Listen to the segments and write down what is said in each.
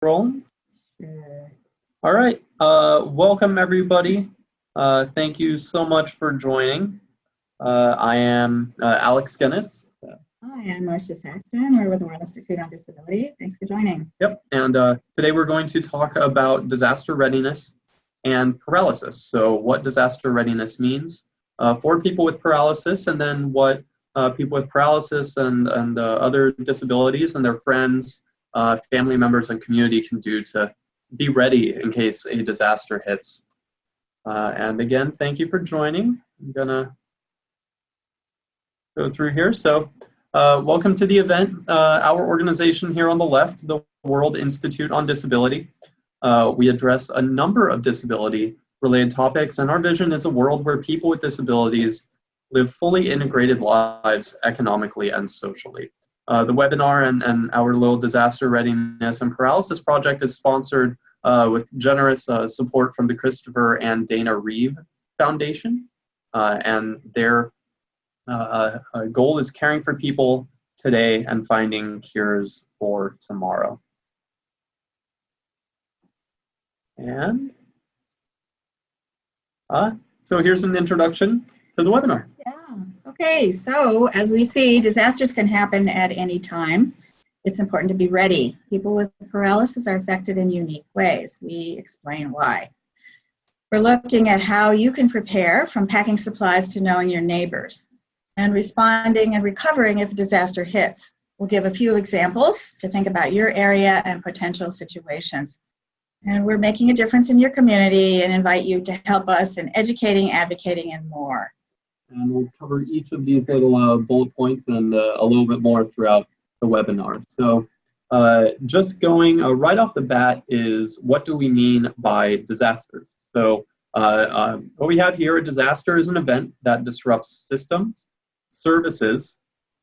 Rolling? Sure. All right. Welcome, everybody. Thank you so much for joining. I am Alex Guinness. Hi, I'm Marcia Saxton. We're with the World Institute on Disability. Thanks for joining. Yep. And today we're going to talk about disaster readiness and paralysis. So what disaster readiness means for people with paralysis, and then what people with paralysis and other disabilities and their friends, family members, and community can do to be ready in case a disaster hits. And again, thank you for joining. I'm gonna go through here. So welcome to the event. Our organization here on the left, the World Institute on Disability. We address a number of disability-related topics, and our vision is a world where people with disabilities live fully integrated lives economically and socially. The webinar and our little disaster readiness and paralysis project is sponsored with generous support from the Christopher and Dana Reeve Foundation, and their goal is caring for people today and finding cures for tomorrow. And so here's an introduction to the webinar. Yeah. Okay. So as we see, disasters can happen at any time. It's important to be ready. People with paralysis are affected in unique ways. We explain why. We're looking at how you can prepare, from packing supplies to knowing your neighbors, and responding and recovering if a disaster hits. We'll give a few examples to think about your area and potential situations. And we're making a difference in your community and invite you to help us in educating, advocating, and more. And we'll cover each of these little bullet points and a little bit more throughout the webinar. So just going right off the bat is, what do we mean by disasters? So what we have here, a disaster is an event that disrupts systems, services,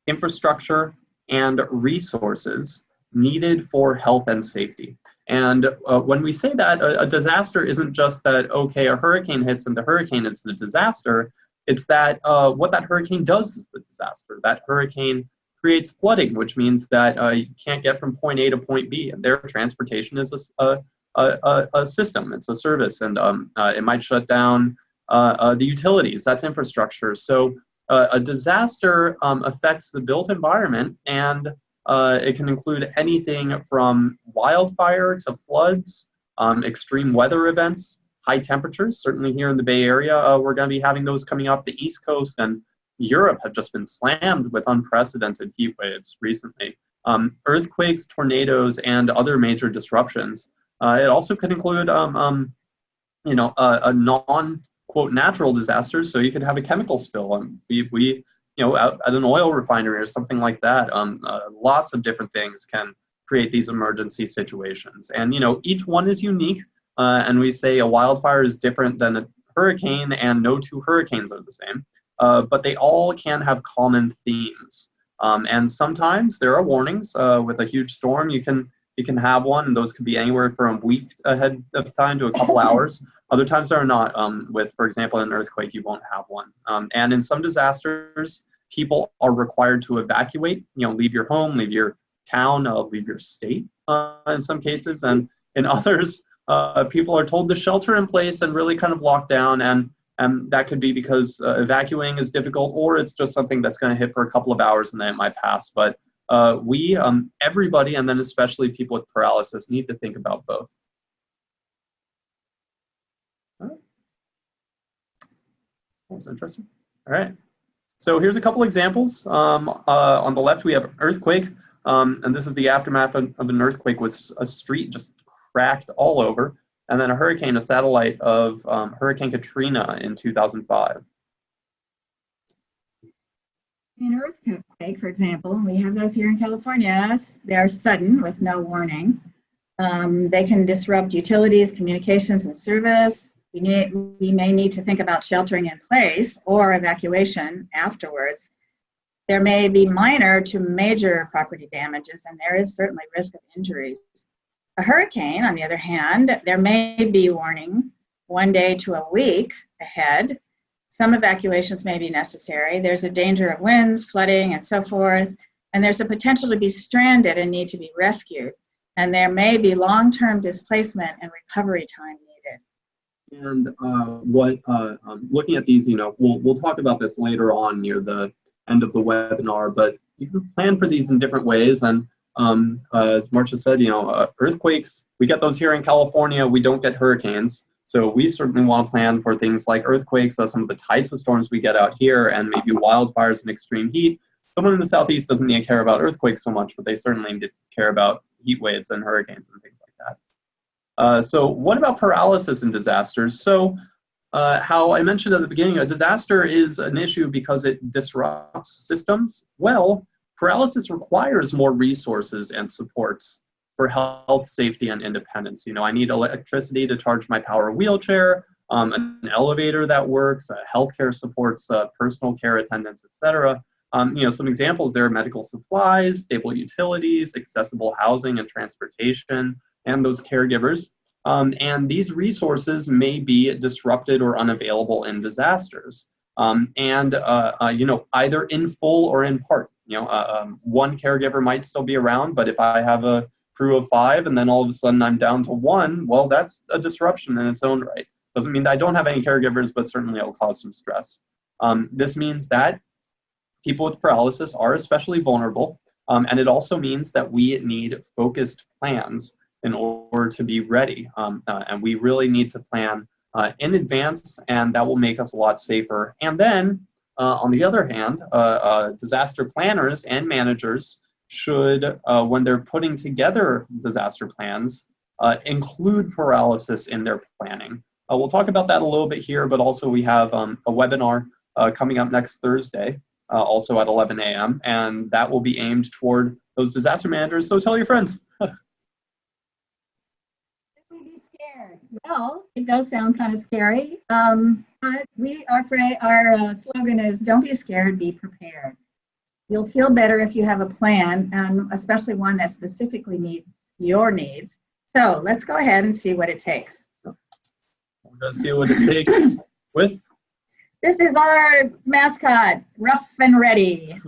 infrastructure, and resources needed for health and safety. And when we say that, a disaster isn't just that, okay, a hurricane hits and the hurricane is the disaster. It's that what that hurricane does is the disaster. That hurricane creates flooding, which means that you can't get from point A to point B, and their transportation is a system, it's a service, and it might shut down the utilities, that's infrastructure. So a disaster affects the built environment, and it can include anything from wildfire to floods, extreme weather events, high temperatures. Certainly here in the Bay Area, we're going to be having those coming off the East Coast, and Europe have just been slammed with unprecedented heat waves recently. Earthquakes, tornadoes, and other major disruptions. It also could include, a non-quote natural disasters. So you could have a chemical spill. At an oil refinery or something like that. Lots of different things can create these emergency situations, and each one is unique. And we say a wildfire is different than a hurricane, and no two hurricanes are the same. But they all can have common themes. And sometimes there are warnings. With a huge storm, you can have one, and those could be anywhere from a week ahead of time to a couple hours. Other times there are not. With, for example, an earthquake, you won't have one. And in some disasters, people are required to evacuate, leave your home, leave your town, leave your state in some cases. And in others, people are told to shelter in place and really kind of lock down. And that could be because evacuating is difficult, or it's just something that's going to hit for a couple of hours and then it might pass. But everybody, and then especially people with paralysis, need to think about both. That's interesting. All right. So here's a couple examples. On the left, we have earthquake, and this is the aftermath of an earthquake with a street just cracked all over, and then a hurricane, a satellite of Hurricane Katrina in 2005. In an earthquake, for example, we have those here in California. They're sudden with no warning. They can disrupt utilities, communications, and service. We may need to think about sheltering in place or evacuation afterwards. There may be minor to major property damages, and there is certainly risk of injuries. A hurricane, on the other hand, there may be warning 1 day to a week ahead. Some evacuations may be necessary. There's a danger of winds, flooding, and so forth, and there's a potential to be stranded and need to be rescued. And there may be long-term displacement and recovery time needed. And looking at these, we'll talk about this later on near the end of the webinar, but you can plan for these in different ways. And as Marcia said, earthquakes, we get those here in California, we don't get hurricanes. So we certainly want to plan for things like earthquakes, some of the types of storms we get out here, and maybe wildfires and extreme heat. Someone in the Southeast doesn't need to care about earthquakes so much, but they certainly need to care about heat waves and hurricanes and things like that. So what about paralysis and disasters? So how I mentioned at the beginning, a disaster is an issue because it disrupts systems. Well, paralysis requires more resources and supports for health, safety, and independence. I need electricity to charge my power wheelchair, an elevator that works, healthcare supports, personal care attendants, etc. Some examples there are medical supplies, stable utilities, accessible housing and transportation, and those caregivers. And these resources may be disrupted or unavailable in disasters. Either in full or in part. One caregiver might still be around, but if I have a crew of 5 and then all of a sudden I'm down to 1, well, that's a disruption in its own right. Doesn't mean that I don't have any caregivers, but certainly it'll cause some stress. This means that people with paralysis are especially vulnerable, and it also means that we need focused plans in order to be ready. And we really need to plan in advance, and that will make us a lot safer. And then, on the other hand, disaster planners and managers should, when they're putting together disaster plans, include paralysis in their planning. We'll talk about that a little bit here, but also we have a webinar coming up next Thursday, also at 11 a.m., and that will be aimed toward those disaster managers, so tell your friends. Be scared. Well, it does sound kind of scary, but our slogan is don't be scared, be prepared. You'll feel better if you have a plan, and especially one that specifically meets your needs. So let's go ahead and see what it takes. We're going to see what it takes with. This is our mascot, Rough and Ready,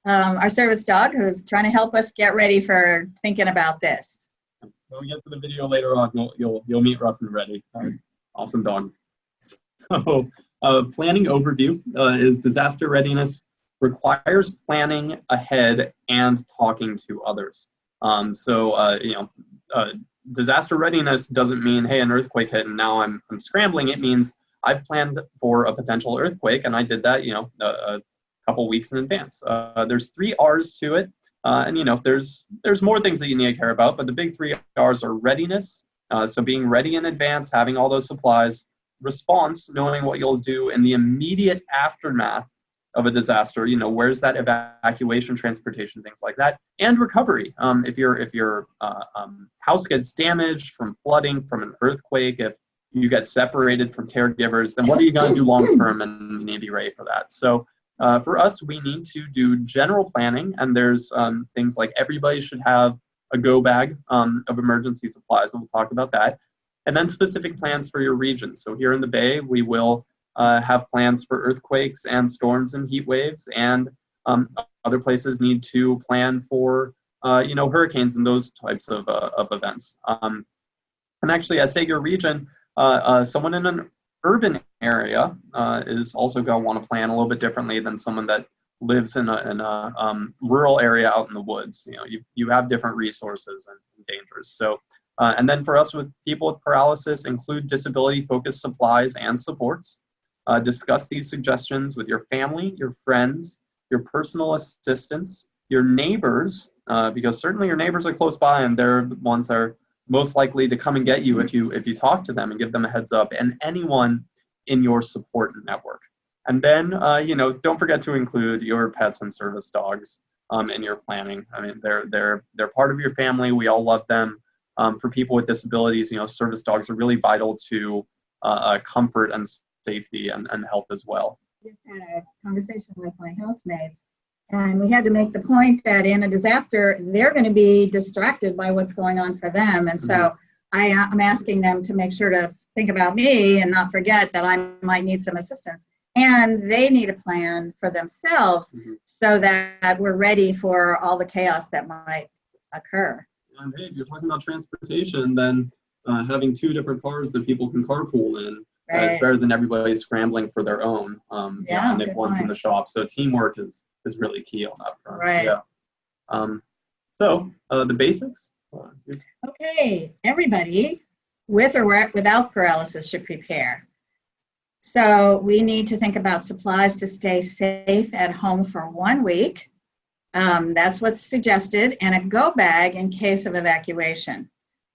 our service dog who's trying to help us get ready for thinking about this. When we get to the video later on, you'll meet Rough and Ready. Awesome dog. So planning overview is disaster readiness requires planning ahead and talking to others. Disaster readiness doesn't mean, hey, an earthquake hit and now I'm scrambling. It means I've planned for a potential earthquake, and I did that, a couple weeks in advance. There's 3 R's to it, and there's more things that you need to care about, but the big 3 R's are readiness, so being ready in advance, having all those supplies; response, knowing what you'll do in the immediate aftermath of a disaster, where's that evacuation, transportation, things like that; and recovery. If your house gets damaged from flooding, from an earthquake, if you get separated from caregivers, then what are you going to do long term, and you need to be ready for that. So for us, we need to do general planning, and there's things like everybody should have a go bag of emergency supplies, and we'll talk about that. And then specific plans for your region. So here in the Bay, we will have plans for earthquakes and storms and heat waves, and other places need to plan for hurricanes and those types of events. And actually, I say your region, someone in an urban area is also going to want to plan a little bit differently than someone that lives in a rural area out in the woods. You have different resources and dangers. So, and then for us with people with paralysis, include disability-focused supplies and supports. Discuss these suggestions with your family, your friends, your personal assistants, your neighbors, because certainly your neighbors are close by, and they're the ones that are most likely to come and get you if you talk to them and give them a heads up, and anyone in your support network. And then, don't forget to include your pets and service dogs in your planning. I mean, they're part of your family. We all love them. For people with disabilities, service dogs are really vital to comfort and safety and health as well. I just had a conversation with my housemates, and we had to make the point that in a disaster, they're going to be distracted by what's going on for them. And so I'm asking them to make sure to think about me and not forget that I might need some assistance. And they need a plan for themselves so that we're ready for all the chaos that might occur. And hey, if you're talking about transportation, then having two different cars that people can carpool in is better than everybody scrambling for their own. And if one's in the shop, so teamwork is really key on that front. Right. Yeah. So the basics. Okay, everybody with or without paralysis should prepare. So we need to think about supplies to stay safe at home for 1 week. That's what's suggested, and a go bag in case of evacuation.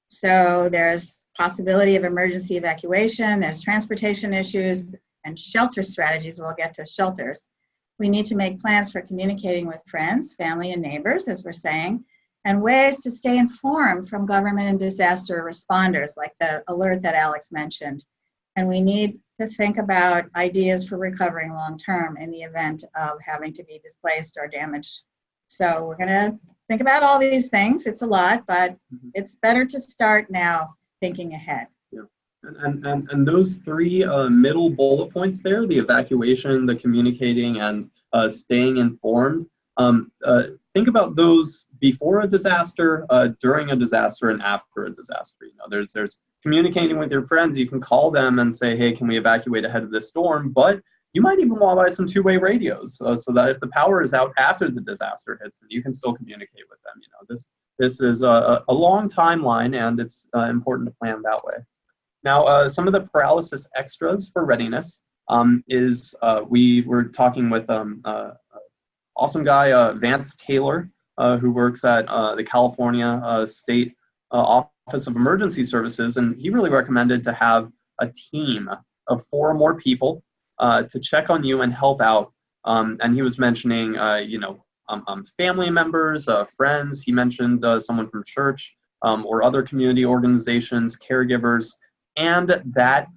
So there's possibility of emergency evacuation, there's transportation issues, and shelter strategies. We'll get to shelters. We need to make plans for communicating with friends, family, and neighbors, as we're saying, and ways to stay informed from government and disaster responders, like the alert that Alex mentioned. And we need to think about ideas for recovering long-term in the event of having to be displaced or damaged. So we're gonna think about all these things. It's a lot, but it's better to start now thinking ahead. Yeah, and those three middle bullet points there, the evacuation, the communicating, and staying informed, think about those before a disaster, during a disaster, and after a disaster. You know, there's communicating with your friends. You can call them and say, hey, can we evacuate ahead of this storm? But you might even want to buy some two-way radios so that if the power is out after the disaster hits, then you can still communicate with them. You know, this is a long timeline, and it's important to plan that way. Now, some of the paralysis extras for readiness is we were talking with awesome guy, Vance Taylor, who works at the California State Office of Emergency Services, and he really recommended to have a team of 4 or more people to check on you and help out. And he was mentioning, family members, friends. He mentioned someone from church or other community organizations, caregivers, and that,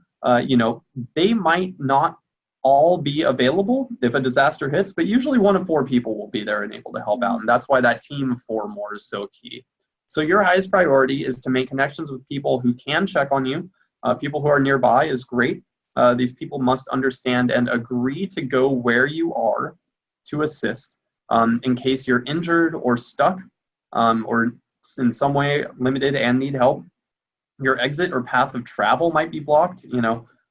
they might not all be available if a disaster hits, but usually 1 of 4 people will be there and able to help out. And that's why that team of 4 or more is so key. So your highest priority is to make connections with people who can check on you. People who are nearby is great. These people must understand and agree to go where you are to assist in case you're injured or stuck or in some way limited and need help. Your exit or path of travel might be blocked.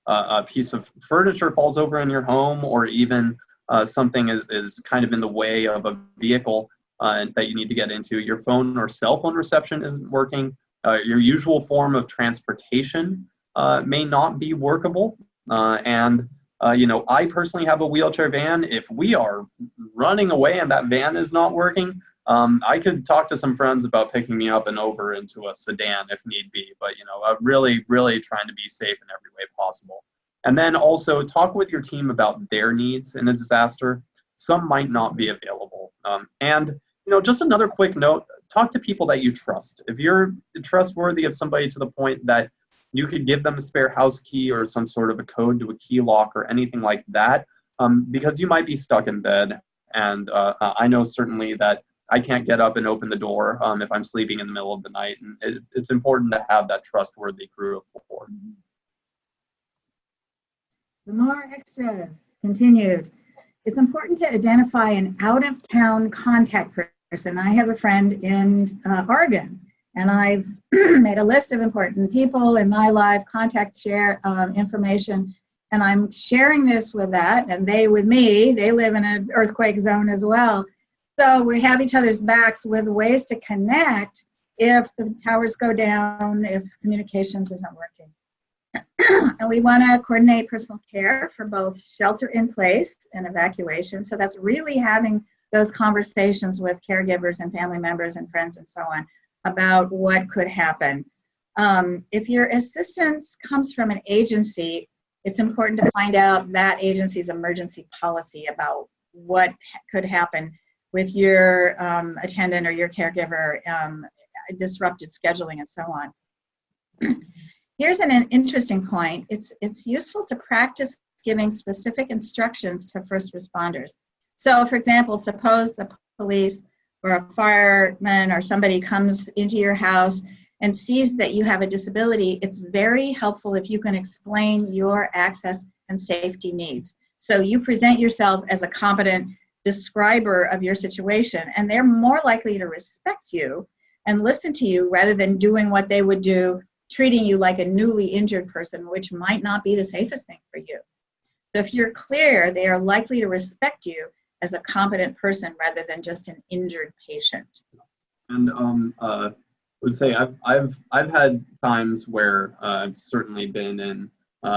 A piece of furniture falls over in your home, or even something is kind of in the way of a vehicle that you need to get into. Your phone or cell phone reception isn't working. Your usual form of transportation may not be workable. I personally have a wheelchair van. If we are running away and that van is not working, I could talk to some friends about picking me up and over into a sedan if need be, but really, really trying to be safe in every way possible. And then also talk with your team about their needs in a disaster. Some might not be available. Just another quick note, talk to people that you trust. If you're trustworthy of somebody to the point that you could give them a spare house key or some sort of a code to a key lock or anything like that, because you might be stuck in bed. And I know certainly that I can't get up and open the door if I'm sleeping in the middle of the night. And it's important to have that trustworthy crew of 4. The more extras, continued. It's important to identify an out-of-town contact person. I have a friend in Oregon, and I've made a list of important people in my life, contact share information, and I'm sharing this with that, and they with me. They live in an earthquake zone as well. So we have each other's backs with ways to connect if the towers go down, if communications isn't working. And we want to coordinate personal care for both shelter in place and evacuation. So that's really having those conversations with caregivers and family members and friends and so on about what could happen. If your assistance comes from an agency, it's important to find out that agency's emergency policy about what could happen with your attendant or your caregiver, disrupted scheduling and so on. Here's an interesting point. It's useful to practice giving specific instructions to first responders. So for example, suppose the police or a fireman or somebody comes into your house and sees that you have a disability. It's very helpful if you can explain your access and safety needs. So you present yourself as a competent describer of your situation, and they're more likely to respect you and listen to you rather than doing what they would do, treating you like a newly injured person, which might not be the safest thing for you. So if you're clear, they are likely to respect you as a competent person rather than just an injured patient. And I would say I've had times where I've certainly been in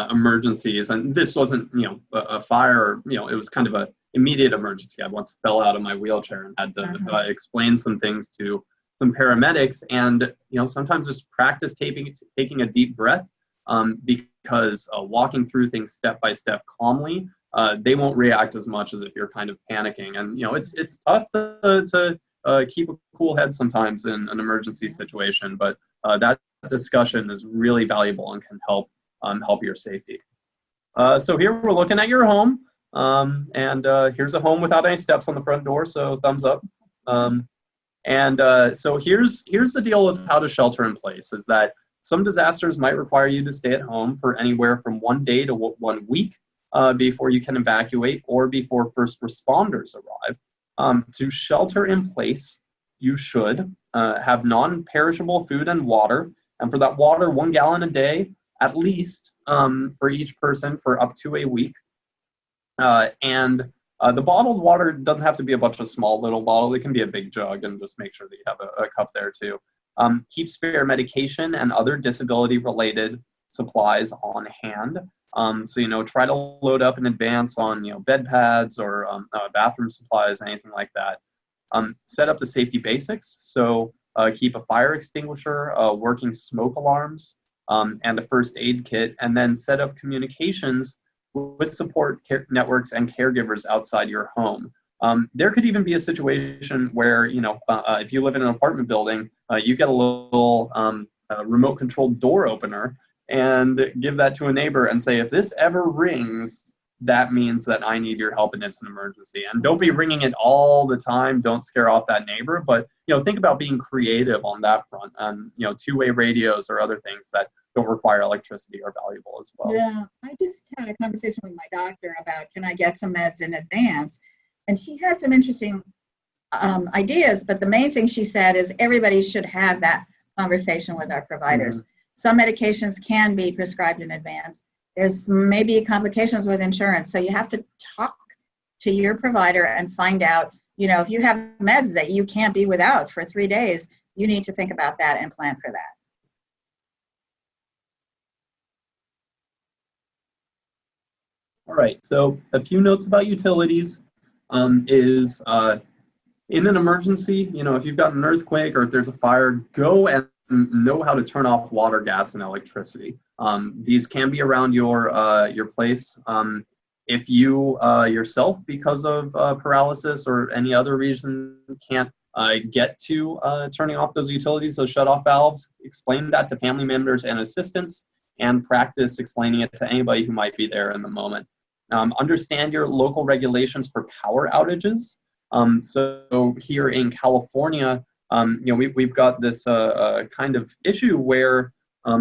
emergencies, and this wasn't a fire, it was kind of a immediate emergency. I once fell out of my wheelchair and had to explain some things to some paramedics, and sometimes just practice taking a deep breath, because walking through things step by step calmly, they won't react as much as if you're kind of panicking. And it's tough to keep a cool head sometimes in an emergency situation, but that discussion is really valuable and can help your safety. So here we're looking at your home, and here's a home without any steps on the front door, so thumbs up. So here's the deal with how to shelter in place, is that some disasters might require you to stay at home for anywhere from 1 day to 1 week before you can evacuate or before first responders arrive. To shelter in place, you should have non-perishable food and water, and for that water, 1 gallon a day at least for each person for up to a week. The bottled water doesn't have to be a bunch of small little bottles. It can be a big jug, and just make sure that you have a cup there too. Keep spare medication and other disability-related supplies on hand. So, try to load up in advance on, bed pads or bathroom supplies, anything like that. Set up the safety basics. So keep a fire extinguisher, working smoke alarms, and a first aid kit, and then set up communications with support networks and caregivers outside your home. There could even be a situation where, if you live in an apartment building, you get a little remote controlled door opener and give that to a neighbor and say, if this ever rings, that means that I need your help and it's an emergency. And don't be ringing it all the time. Don't scare off that neighbor, but think about being creative on that front. And two-way radios or other things that don't require electricity are valuable as well. Yeah, I just had a conversation with my doctor about, can I get some meds in advance? And she has some interesting ideas, but the main thing she said is everybody should have that conversation with our providers. Mm-hmm. Some medications can be prescribed in advance. There's maybe complications with insurance, so you have to talk to your provider and find out, if you have meds that you can't be without for 3 days, you need to think about that and plan for that. All right, so a few notes about utilities is in an emergency, if you've got an earthquake or if there's a fire, go and know how to turn off water, gas, and electricity. These can be around your place. If you yourself, because of paralysis or any other reason, can't get to turning off those utilities, those shut-off valves, explain that to family members and assistants, and practice explaining it to anybody who might be there in the moment. Understand your local regulations for power outages. So here in California, we've got this kind of issue where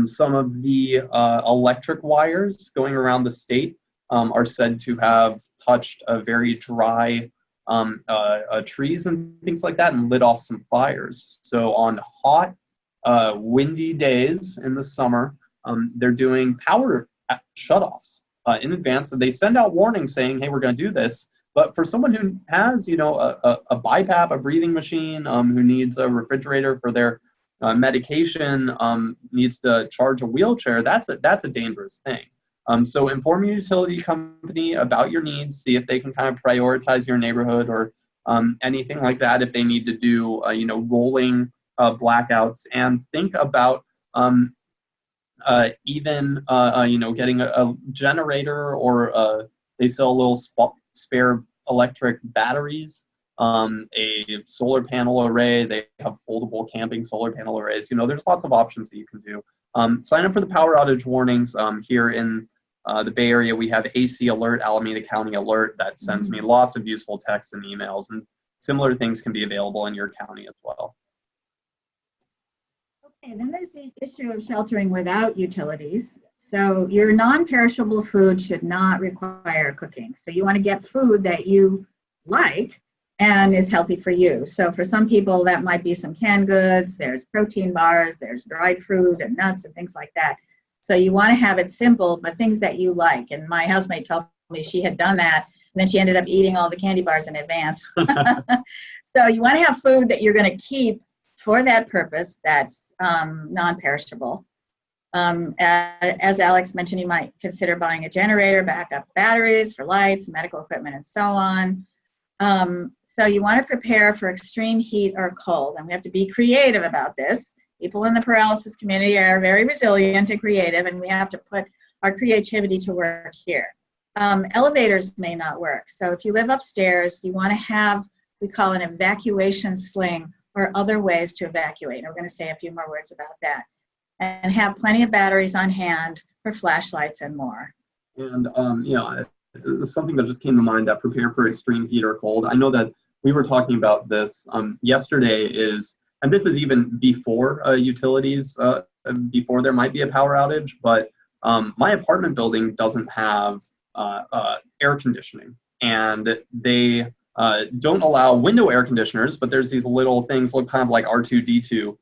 some of the electric wires going around the state are said to have touched very dry trees and things like that and lit off some fires. So on hot, windy days in the summer, they're doing power shutoffs in advance. So they send out warnings saying, hey, we're going to do this. But for someone who has, a BiPAP, a breathing machine, who needs a refrigerator for their medication, needs to charge a wheelchair, that's a dangerous thing. So inform your utility company about your needs, see if they can kind of prioritize your neighborhood or anything like that, if they need to do, rolling blackouts, and think about even, getting a generator, or they sell a little spare electric batteries, a solar panel array. They have foldable camping solar panel arrays. There's lots of options that you can do. Sign up for the power outage warnings. Here in the Bay Area, we have AC Alert, Alameda County Alert, that sends me lots of useful texts and emails, and similar things can be available in your county as well. Okay, then there's the issue of sheltering without utilities. So your non-perishable food should not require cooking. So you want to get food that you like, and is healthy for you. So for some people, that might be some canned goods, there's protein bars, there's dried fruit and nuts and things like that. So you want to have it simple, but things that you like. And my housemate told me she had done that, and then she ended up eating all the candy bars in advance. So you want to have food that you're going to keep for that purpose that's non-perishable. As Alex mentioned, you might consider buying a generator, backup batteries for lights, medical equipment, and so on. So you want to prepare for extreme heat or cold, and we have to be creative about this. People in the paralysis community are very resilient and creative, and we have to put our creativity to work here. Elevators may not work, so if you live upstairs, you want to have, we call an evacuation sling, or other ways to evacuate. And we're going to say a few more words about that. And have plenty of batteries on hand for flashlights and more. And something that just came to mind, that prepare for extreme heat or cold. I know that we were talking about this yesterday, and this is even before utilities, before there might be a power outage, but my apartment building doesn't have air conditioning, and they don't allow window air conditioners, but there's these little things look kind of like R2-D2,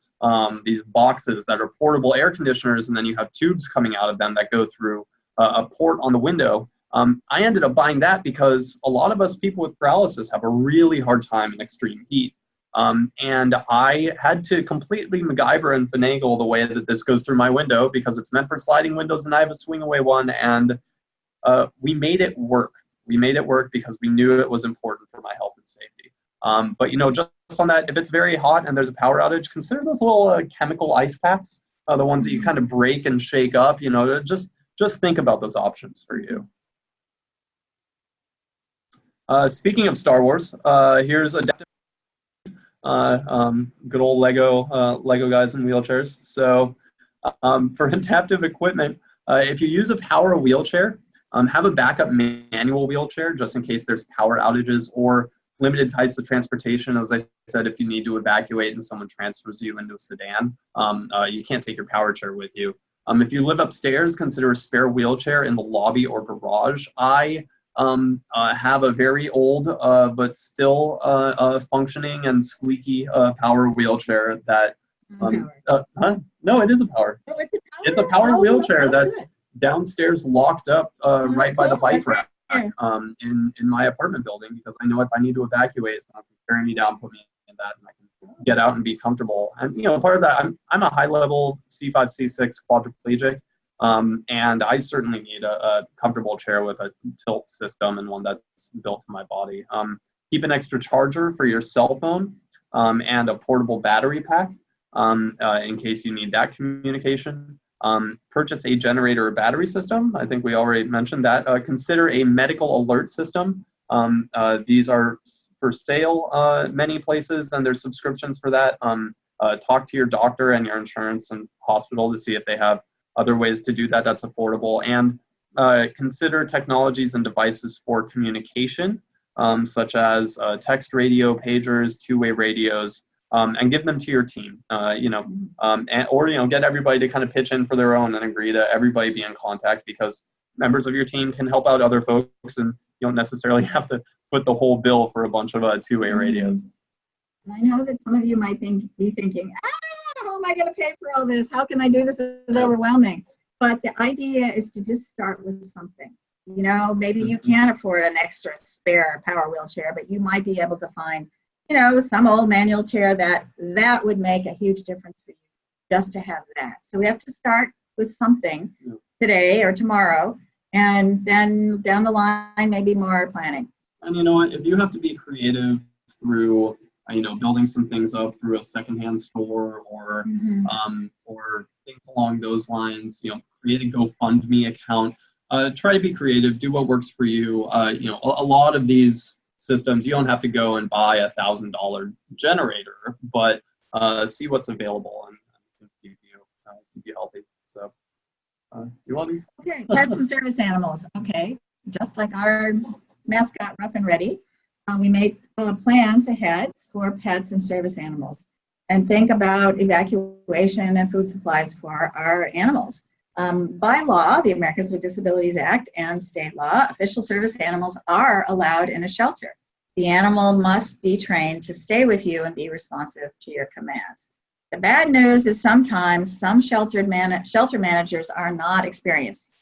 these boxes that are portable air conditioners, and then you have tubes coming out of them that go through a port on the window. I ended up buying that because a lot of us people with paralysis have a really hard time in extreme heat. And I had to completely MacGyver and finagle the way that this goes through my window, because it's meant for sliding windows and I have a swing away one, and we made it work. We made it work because we knew it was important for my health and safety. But just on that, if it's very hot and there's a power outage, consider those little chemical ice packs, the ones that you kind of break and shake up. Just think about those options for you. Speaking of Star Wars, here's adaptive. Good old Lego guys in wheelchairs. So for adaptive equipment, if you use a power wheelchair, have a backup manual wheelchair just in case there's power outages or limited types of transportation. As I said, if you need to evacuate and someone transfers you into a sedan, you can't take your power chair with you. If you live upstairs, consider a spare wheelchair in the lobby or garage. I have a very old but still functioning and squeaky power wheelchair that no, it is a power. Oh, it's a power wheelchair that's downstairs locked up right by the bike rack in my apartment building, because I know if I need to evacuate, it's not going to carry me down, put me in that, and I can get out and be comfortable. And part of that, I'm a high-level C5, C6 quadriplegic, and I certainly need a comfortable chair with a tilt system and one that's built to my body. Keep an extra charger for your cell phone and a portable battery pack in case you need that communication. Purchase a generator or battery system. I think we already mentioned that. Consider a medical alert system. These are for sale many places, and there's subscriptions for that. Talk to your doctor and your insurance and hospital to see if they have other ways to do that that's affordable. And consider technologies and devices for communication, such as text radio, pagers, two-way radios, and give them to your team, or get everybody to kind of pitch in for their own and agree to everybody be in contact, because members of your team can help out other folks, and you don't necessarily have to foot the whole bill for a bunch of two-way radios. I know that some of you might be thinking, how am I going to pay for all this? How can I do this? It's overwhelming. But the idea is to just start with something. Maybe you can't afford an extra spare power wheelchair, but you might be able to find some old manual chair that would make a huge difference for you just to have that. So we have to start with something today or tomorrow, and then down the line, maybe more planning. And you know what, if you have to be creative through, building some things up through a secondhand store or things along those lines, create a GoFundMe account. Try to be creative, do what works for you. A lot of these systems, you don't have to go and buy $1,000 generator, but see what's available and keep you healthy. So, do you want to? Okay, pets and service animals. Okay, just like our mascot, Rough and Ready, we make plans ahead for pets and service animals, and think about evacuation and food supplies for our animals. By law, the Americans with Disabilities Act and state law, official service animals are allowed in a shelter. The animal must be trained to stay with you and be responsive to your commands. The bad news is sometimes some shelter managers are not experienced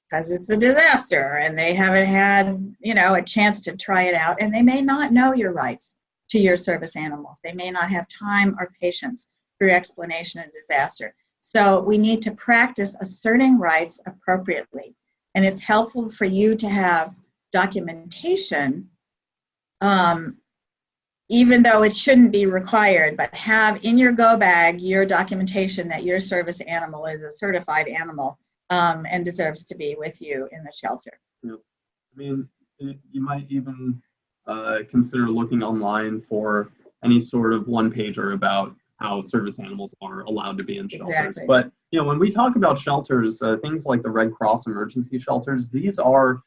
because it's a disaster and they haven't had, a chance to try it out, and they may not know your rights to your service animals. They may not have time or patience for your explanation of disaster. So we need to practice asserting rights appropriately. And it's helpful for you to have documentation, even though it shouldn't be required, but have in your go bag your documentation that your service animal is a certified animal and deserves to be with you in the shelter. Yeah. I mean, you might even consider looking online for any sort of one-pager about how service animals are allowed to be in shelters. Exactly. But when we talk about shelters, things like the Red Cross emergency shelters, these are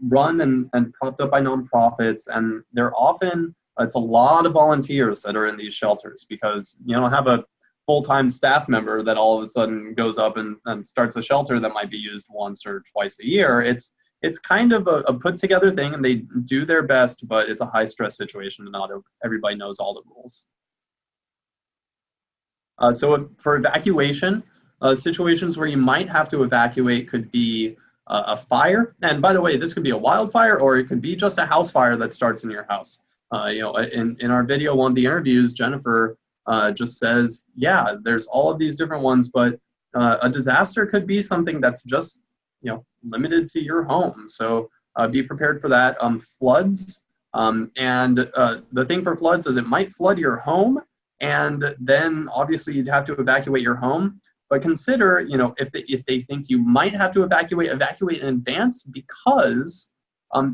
run and propped up by nonprofits, and they're often it's a lot of volunteers that are in these shelters, because you don't have a full-time staff member that all of a sudden goes up and starts a shelter that might be used once or twice a year. It's kind of a put together thing, and they do their best, but it's a high stress situation and not everybody knows all the rules. So for evacuation, situations where you might have to evacuate could be a fire. And by the way, this could be a wildfire, or it could be just a house fire that starts in your house. In our video, one of the interviews, Jennifer just says, yeah, there's all of these different ones, but a disaster could be something that's just limited to your home. So be prepared for that. Floods, and the thing for floods is it might flood your home, and then obviously you'd have to evacuate your home. But consider, if they think you might have to evacuate in advance, because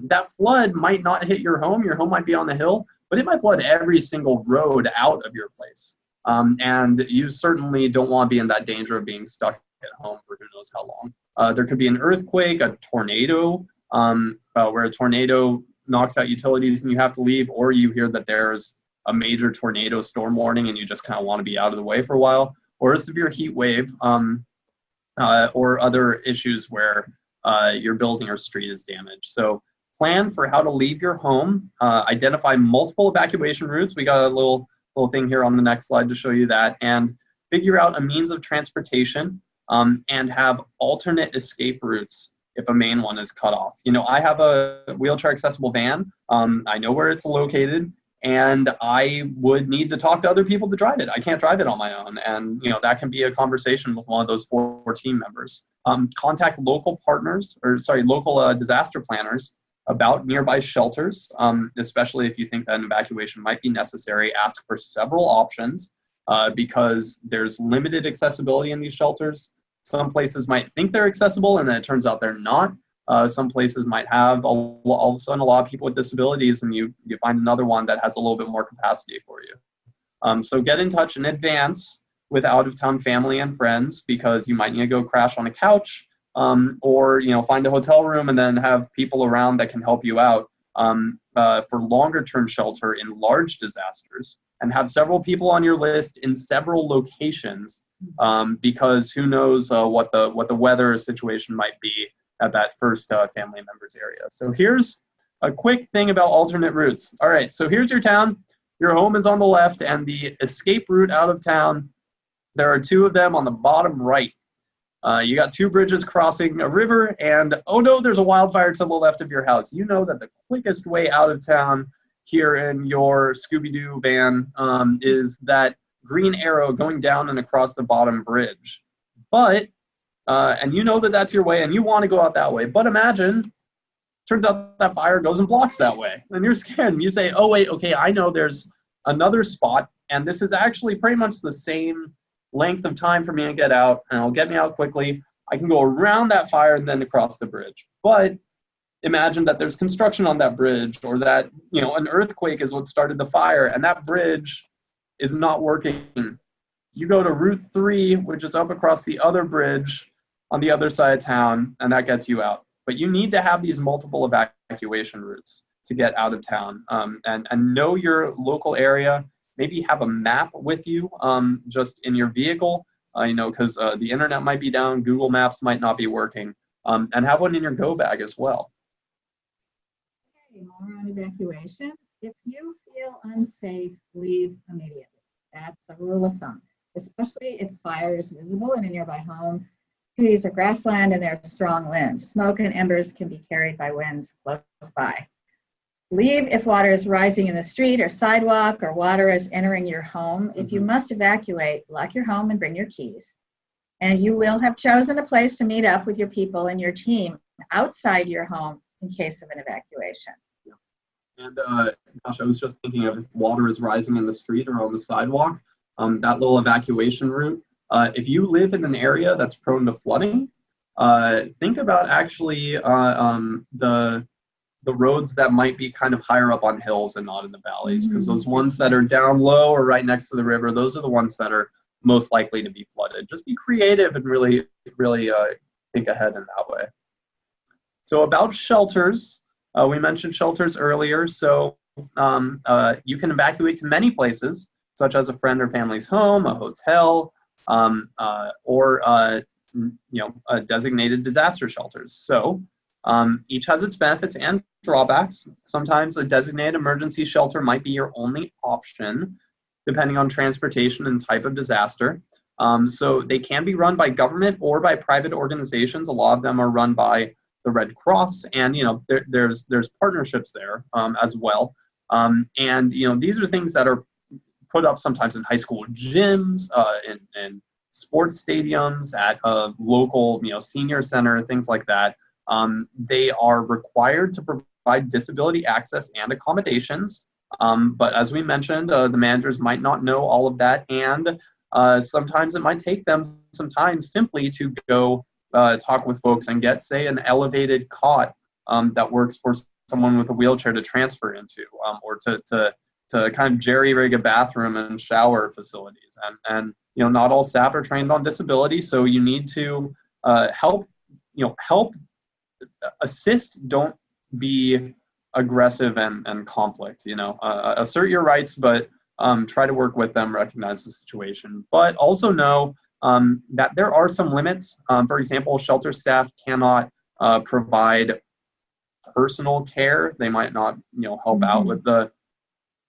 that flood might not hit your home. Your home might be on the hill, but it might flood every single road out of your place. And you certainly don't want to be in that danger of being stuck at home for who knows how long. There could be an earthquake, a tornado, where a tornado knocks out utilities and you have to leave, or you hear that there's a major tornado storm warning and you just kind of want to be out of the way for a while, or a severe heat wave, or other issues where your building or street is damaged. So plan for how to leave your home, identify multiple evacuation routes. We got a little thing here on the next slide to show you that, and figure out a means of transportation, and have alternate escape routes if a main one is cut off. I have a wheelchair accessible van. I know where it's located, and I would need to talk to other people to drive it. I can't drive it on my own, and that can be a conversation with one of those 4 team members. Contact local partners, local disaster planners about nearby shelters, especially if you think that an evacuation might be necessary. Ask for several options, because there's limited accessibility in these shelters. Some places might think they're accessible, and then it turns out they're not. Some places might have all of a sudden a lot of people with disabilities, and you find another one that has a little bit more capacity for you. So get in touch in advance with out-of-town family and friends, because you might need to go crash on a couch, or find a hotel room and then have people around that can help you out for longer-term shelter in large disasters, and have several people on your list in several locations, because who knows what the weather situation might be at that first family member's area. So here's a quick thing about alternate routes. All right, so here's your town. Your home is on the left, and the escape route out of town, there are 2 of them on the bottom right. You got 2 bridges crossing a river, and oh no, there's a wildfire to the left of your house. You know that the quickest way out of town here in your Scooby-Doo van is that green arrow going down and across the bottom bridge. But and you know that that's your way, and you want to go out that way. But imagine, turns out that fire goes and blocks that way, and you're scared. And you say, oh wait, okay, I know there's another spot, and this is actually pretty much the same length of time for me to get out, and it'll get me out quickly. I can go around that fire and then across the bridge. But imagine that there's construction on that bridge, or that an earthquake is what started the fire, and that bridge is not working. You go to Route 3, which is up across the other bridge on the other side of town, and that gets you out. But you need to have these multiple evacuation routes to get out of town, and know your local area. Maybe have a map with you, just in your vehicle, because the internet might be down, Google Maps might not be working, and have one in your go bag as well. Okay, more on evacuation. If you feel unsafe, leave immediately. That's a rule of thumb, especially if fire is visible in a nearby home, trees or grassland, and there are strong winds. Smoke and embers can be carried by winds close by. Leave if water is rising in the street or sidewalk or water is entering your home. If you must evacuate, lock your home and bring your keys. And you will have chosen a place to meet up with your people and your team outside your home in case of an evacuation. And gosh, I was just thinking of if water is rising in the street or on the sidewalk, that little evacuation route. If you live in an area that's prone to flooding, think about actually the roads that might be kind of higher up on hills and not in the valleys, because those ones that are down low or right next to the river, those are the ones that are most likely to be flooded. Just be creative and really think ahead in that way. So about shelters, we mentioned shelters earlier. So you can evacuate to many places, such as a friend or family's home, a hotel, or designated disaster shelters. So each has its benefits and drawbacks. Sometimes a designated emergency shelter might be your only option, depending on transportation and type of disaster. So they can be run by government or by private organizations. A lot of them are run by the Red Cross, and there's partnerships there as well. And these are things that are put up sometimes in high school gyms, in sports stadiums, at a local senior center, things like that. They are required to provide disability access and accommodations. But as we mentioned, the managers might not know all of that, and sometimes it might take them some time simply to go talk with folks and get, say, an elevated cot that works for someone with a wheelchair to transfer into, or to kind of jerry-rig a bathroom and shower facilities. And not all staff are trained on disability, so you need to help assist. Don't be aggressive and conflict. Assert your rights, but try to work with them, recognize the situation. But also know that there are some limits. For example, shelter staff cannot provide personal care. They might not help out with the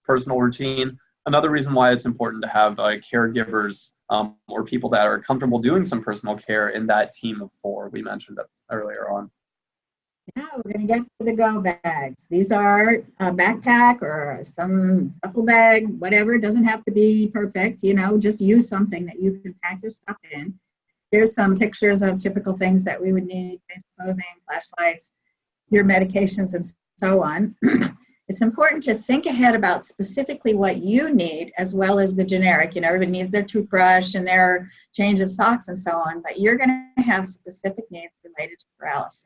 personal routine. Another reason why it's important to have caregivers or people that are comfortable doing some personal care in that team of 4 we mentioned earlier on. Now we're going to get to the go bags. These are a backpack or some duffel bag, whatever. It doesn't have to be perfect, just use something that you can pack your stuff in. Here's some pictures of typical things that we would need: clothing, flashlights, your medications, and so on. It's important to think ahead about specifically what you need as well as the generic. Everybody needs their toothbrush and their change of socks and so on, but you're going to have specific needs related to paralysis.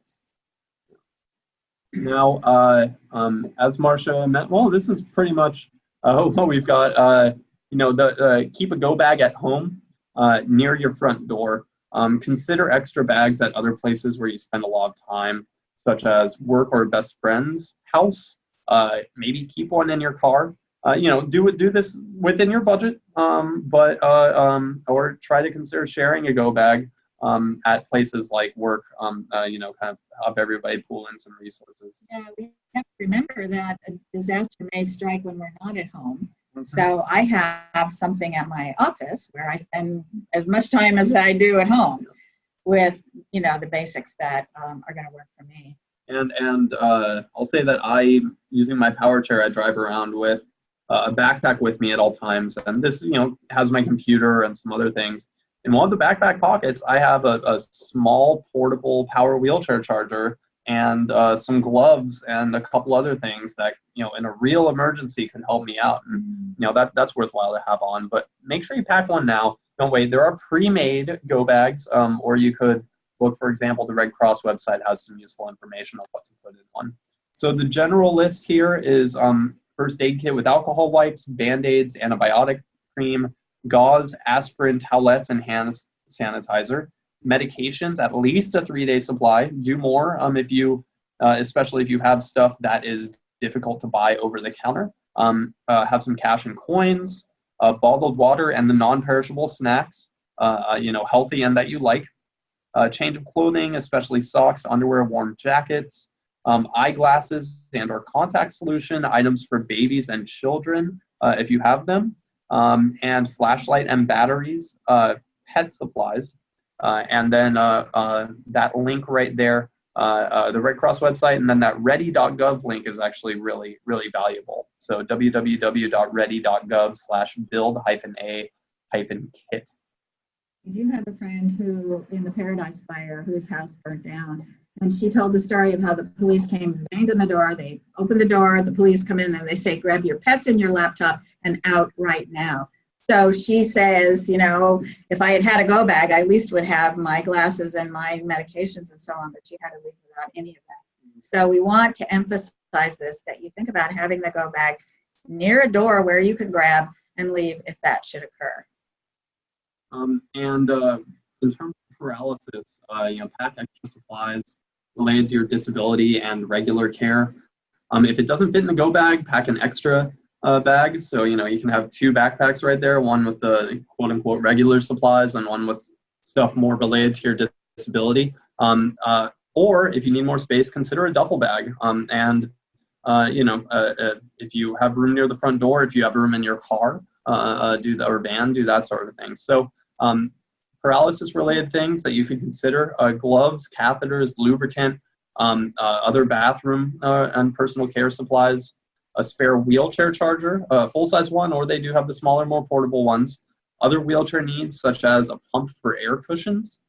Now, as Marcia meant, well, this is pretty much what we've got. Keep a go bag at home near your front door. Consider extra bags at other places where you spend a lot of time, such as work or best friend's house. Maybe keep one in your car. Do this within your budget, or try to consider sharing a go bag at places like work. Kind of help everybody pull in some resources. Yeah, we have to remember that a disaster may strike when we're not at home. So I have something at my office where I spend as much time as I do at home with the basics that are going to work for me. And I'll say that I'm using my power chair. I drive around with a backpack with me at all times, and this has my computer and some other things. In one of the backpack pockets, I have a small portable power wheelchair charger and some gloves and a couple other things that in a real emergency can help me out. And that's worthwhile to have on. But make sure you pack one now. Don't wait. There are pre-made go bags, or you could look, for example, the Red Cross website has some useful information on what to put in one. So the general list here is first aid kit with alcohol wipes, Band-Aids, antibiotic cream, gauze, aspirin, towelettes, and hand sanitizer. Medications, at least a 3-day supply. Do more if you, especially if you have stuff that is difficult to buy over the counter. Have some cash and coins, bottled water, and the non-perishable snacks, healthy and that you like. Change of clothing, especially socks, underwear, warm jackets, eyeglasses and or contact solution, items for babies and children, if you have them, and flashlight and batteries, pet supplies, and then that link right there, the Red Cross website, and then that ready.gov link is actually really, really valuable. So www.ready.gov/build-a-kit. I do have a friend who, in the Paradise Fire, whose house burnt down, and she told the story of how the police came, banged on the door, they opened the door, the police come in and they say, grab your pets and your laptop and out right now. So she says, you know, if I had had a go bag, I at least would have my glasses and my medications and so on, but she had to leave without any of that. So we want to emphasize this, that you think about having the go bag near a door where you can grab and leave if that should occur. And in terms of paralysis, you know, pack extra supplies related to your disability and regular care. If it doesn't fit in the go bag, pack an extra bag. So, you know, you can have two backpacks right there, one with the quote unquote regular supplies and one with stuff more related to your disability. Or if you need more space, consider a duffel bag. You know, if you have room near the front door, if you have room in your car, do that, or van, do that sort of thing. So paralysis related things that you could consider: gloves, catheters, lubricant, other bathroom and personal care supplies, a spare wheelchair charger, a full-size one, or they do have the smaller, more portable ones. Other wheelchair needs, such as a pump for air cushions,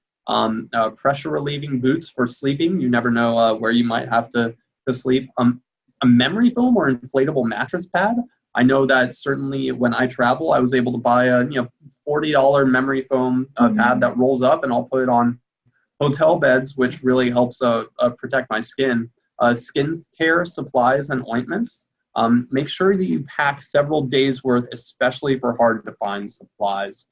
pressure relieving boots for sleeping. You never know where you might have to sleep. A memory foam or inflatable mattress pad. I know that certainly when I travel, I was able to buy a $40 memory foam pad that rolls up, and I'll put it on hotel beds, which really helps protect my skin. Skin care supplies and ointments. Make sure that you pack several days worth, especially for hard to find supplies.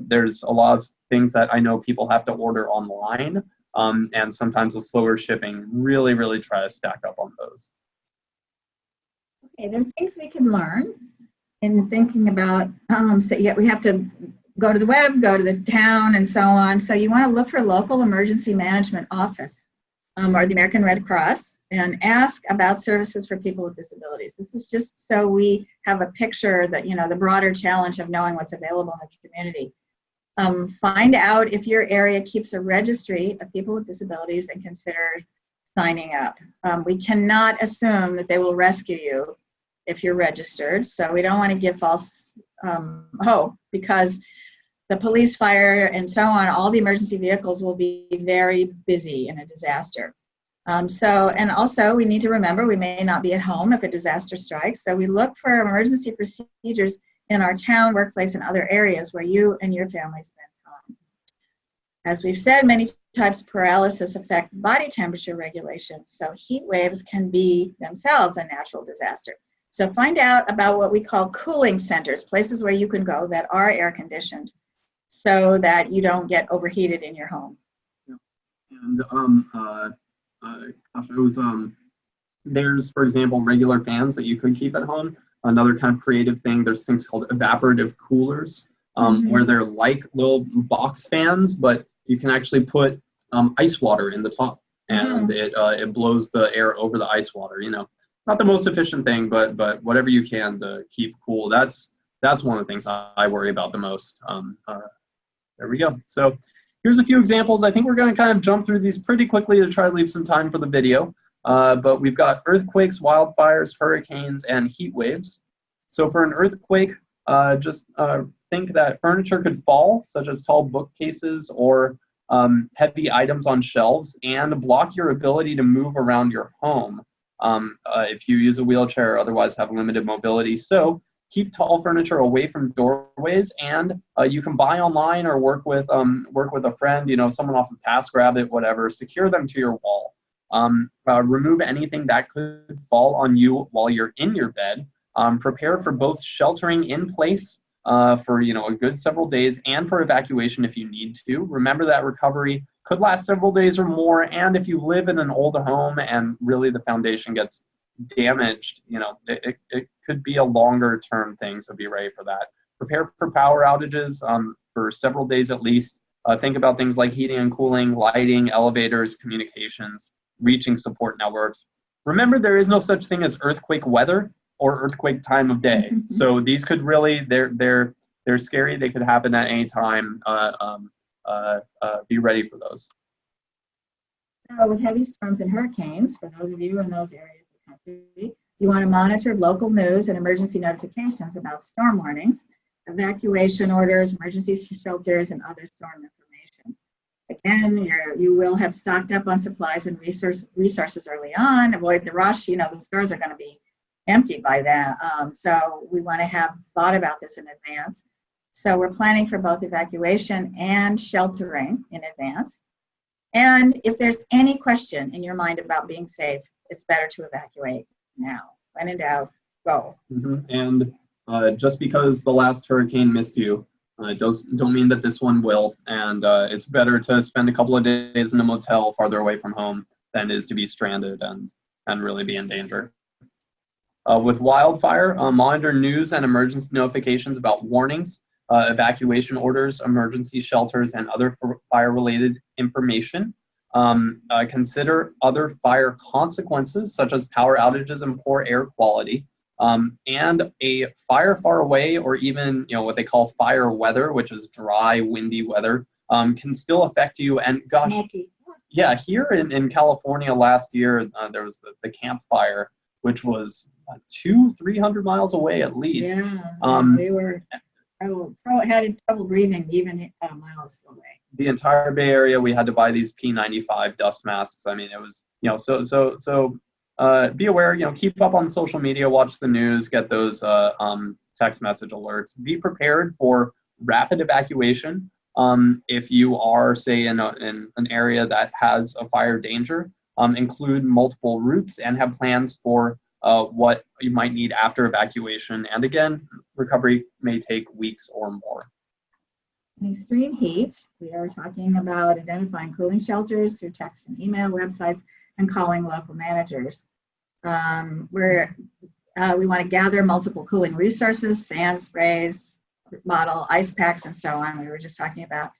There's a lot of things that I know people have to order online, and sometimes with slower shipping, really, really try to stack up on those. Okay, there's things we can learn in thinking about, so yeah, we have to go to the web, go to the town, and so on. So you want to look for local emergency management office or the American Red Cross and ask about services for people with disabilities. This is just so we have a picture that, you know, the broader challenge of knowing what's available in the community. Find out if your area keeps a registry of people with disabilities and consider signing up. We cannot assume that they will rescue you if you're registered, so we don't want to give false hope, because the police, fire, and so on, all the emergency vehicles will be very busy in a disaster. And also we need to remember we may not be at home if a disaster strikes, so we look for emergency procedures in our town, workplace, and other areas where you and your family spend time. As we've said, many types of paralysis affect body temperature regulation, so heat waves can be themselves a natural disaster. So find out about what we call cooling centers, places where you can go that are air conditioned so that you don't get overheated in your home. Yeah. And there's, for example, regular fans that you could keep at home. Another kind of creative thing, there's things called evaporative coolers, where they're like little box fans, but you can actually put ice water in the top, and it blows the air over the ice water. You know, not the most efficient thing, but whatever you can to keep cool. That's one of the things I worry about the most. There we go. So here's a few examples. I think we're going to kind of jump through these pretty quickly to try to leave some time for the video. But we've got earthquakes, wildfires, hurricanes, and heat waves. So for an earthquake, just think that furniture could fall, such as tall bookcases or heavy items on shelves, and block your ability to move around your home if you use a wheelchair or otherwise have limited mobility. So keep tall furniture away from doorways, and you can buy online or work with a friend, you know, someone off of TaskRabbit, whatever. Secure them to your wall. Remove anything that could fall on you while you're in your bed. Prepare for both sheltering in place for, you know, a good several days, and for evacuation if you need to. Remember that recovery could last several days or more, and if you live in an old home and really the foundation gets damaged, you know, it could be a longer term thing, so be ready for that. Prepare for power outages for several days at least. Think about things like heating and cooling, lighting, elevators, communications, reaching support networks. remember, there is no such thing as earthquake weather or earthquake time of day. So these could really, they're scary. They could happen at any time. Be ready for those. So with heavy storms and hurricanes, for those of you in those areas of the country, you want to monitor local news and emergency notifications about storm warnings, evacuation orders, emergency shelters, and other storm information. Again, you will have stocked up on supplies and resources early on. Avoid the rush. You know, the stores are going to be empty by then. So we want to have thought about this in advance. So we're planning for both evacuation and sheltering in advance. And if there's any question in your mind about being safe, it's better to evacuate now. When in doubt, go. And just because the last hurricane missed you, don't mean that this one will. And it's better to spend a couple of days in a motel farther away from home than it is to be stranded and really be in danger. With wildfire, monitor news and emergency notifications about warnings, evacuation orders, emergency shelters, and other fire-related information. Consider other fire consequences, such as power outages and poor air quality. And a fire far away, or even what they call fire weather, which is dry, windy weather, can still affect you. And gosh, Smoky. Yeah, here in California last year, there was the Camp Fire, which was 200-300 miles away at least. Yeah, we were had trouble breathing even miles away. The entire Bay Area, we had to buy these P95 dust masks. I mean, it was so be aware. Keep up on social media, watch the news, get those text message alerts. Be prepared for rapid evacuation. If you are, say, in an area that has a fire danger, include multiple routes and have plans for what you might need after evacuation. And again, recovery may take weeks or more. In extreme heat, we are talking about identifying cooling shelters through text and email, websites, and calling local managers. We want to gather multiple cooling resources, fans, sprays, bottle, ice packs, and so on, we were just talking about.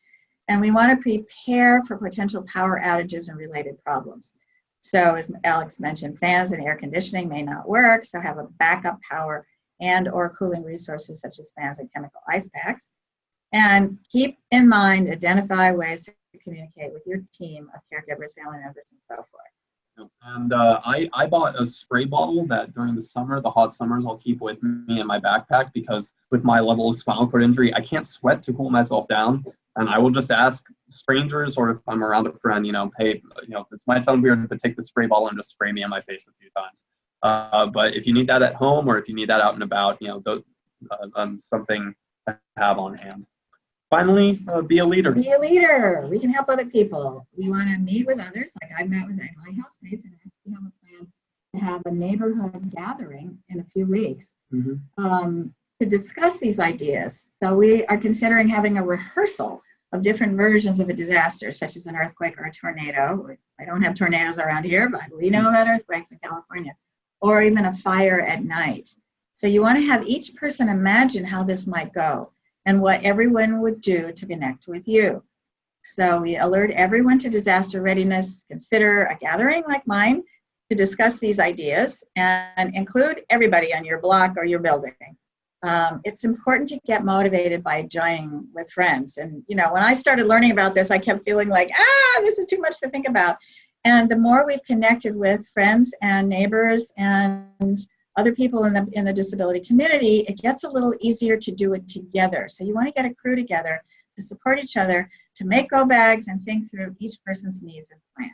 And we want to prepare for potential power outages and related problems. So as Alex mentioned, fans and air conditioning may not work, so have a backup power and or cooling resources such as fans and chemical ice packs. And keep in mind, identify ways to communicate with your team of caregivers, family members, and so forth. And I bought a spray bottle that during the summer, the hot summers, I'll keep with me in my backpack, because with my level of spinal cord injury, I can't sweat to cool myself down. And I will just ask strangers, or if I'm around a friend, hey, it's my time here to take the spray bottle and just spray me in my face a few times. But if you need that at home, or if you need that out and about, something to have on hand. Finally, be a leader. Be a leader. We can help other people. We want to meet with others. Like I met with my housemates, and we have a plan to have a neighborhood gathering in a few weeks to discuss these ideas. So we are considering having a rehearsal of different versions of a disaster, such as an earthquake or a tornado. I don't have tornadoes around here, but we know about earthquakes in California, or even a fire at night. So you want to have each person imagine how this might go and what everyone would do to connect with you. So we alert everyone to disaster readiness, consider a gathering like mine to discuss these ideas, and include everybody on your block or your building. It's important to get motivated by joining with friends. And when I started learning about this, I kept feeling like, this is too much to think about. And the more we've connected with friends and neighbors and other people in the disability community, it gets a little easier to do it together. So you want to get a crew together to support each other, to make go bags and think through each person's needs and plans.